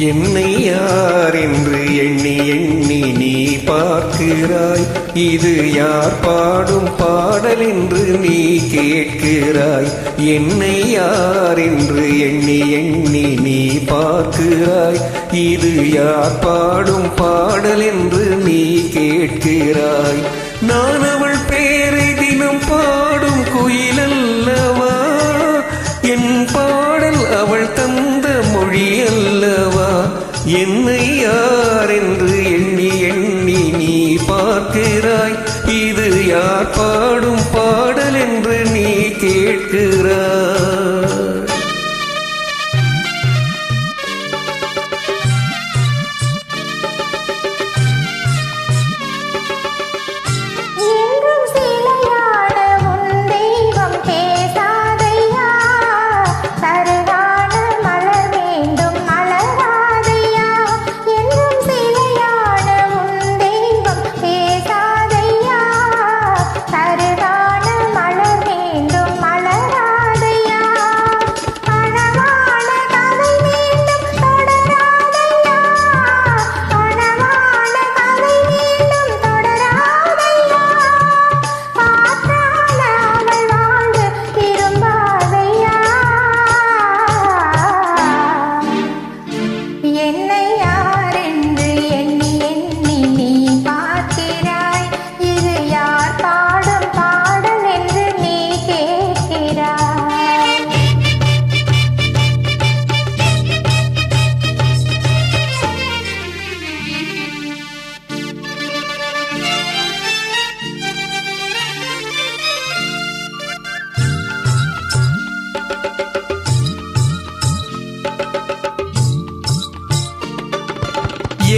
என்னை யார் என்று எண்ணி எண்ணி நீ பார்க்கிறாய். இது யார் பாடும் பாடல் என்று நீ கேட்கிறாய். என்னை யார் என்று எண்ணி எண்ணி நீ பார்க்கிறாய். இது யார் பாடும் பாடல் என்று நீ கேட்கிறாய். நான் அவள் பேரை தினம் பாடும் குயிலல்லவா, என் பாடல் அவள் தந்த மொழி அல்லவா. என்னை யார் என்று எண்ணி எண்ணி நீ பார்க்கிறாய். இது யார் பாடும் பாடல் என்று நீ கேட்கிறாய்.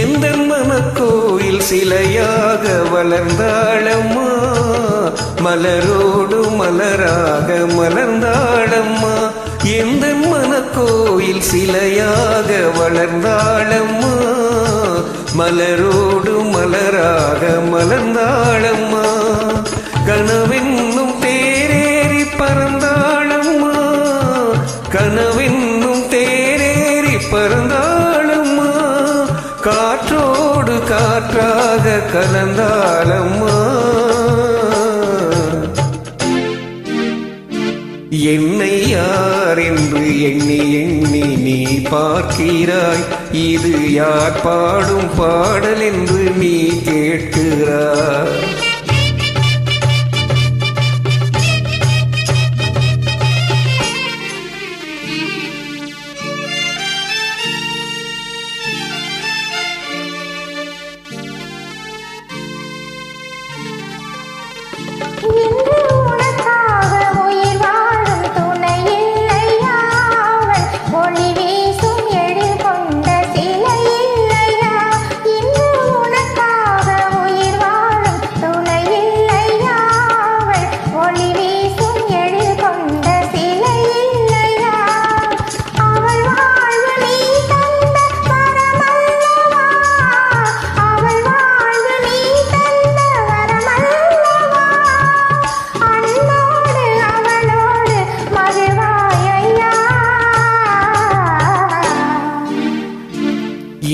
எந்த மனக்கோயில் சிலையாக வளர்ந்தாளம்மா, மலரோடு மலராக மலர்ந்தாளம்மா. எந்த மனக்கோயில் சிலையாக வளர்ந்தாளம்மா, மலரோடு மலராக மலர்ந்தாளம்மா. கனவென்னும் தேரேறி பறந்தாளம்மா, கனவென்னும் தேரேறி பறந்தாளம்மா. காற்றோடு காற்றாக கலந்தாளம்மா. என்னை யார் என்று எண்ணி எண்ணி நீ பார்க்கிறாய். இது யார் பாடும் பாடல் என்று நீ கேட்கிறாய்.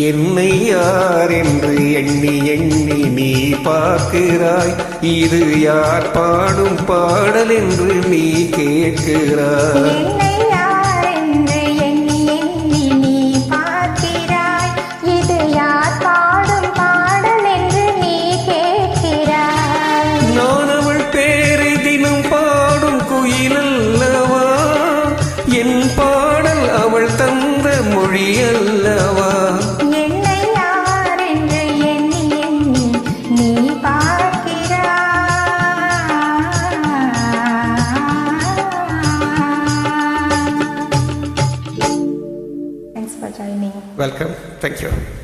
என்னை யார் என்று எண்ணி எண்ணி நீ பார்க்கிறாய். இது யார் பாடும் பாடல் என்று நீ கேட்கிறாய். நான் அவள் பேரை தினம் பாடும் குயிலல்லவா, என் பாடல் அவள் தந்த மொழி அல்லவா. Thanks for joining. Welcome. Thank you.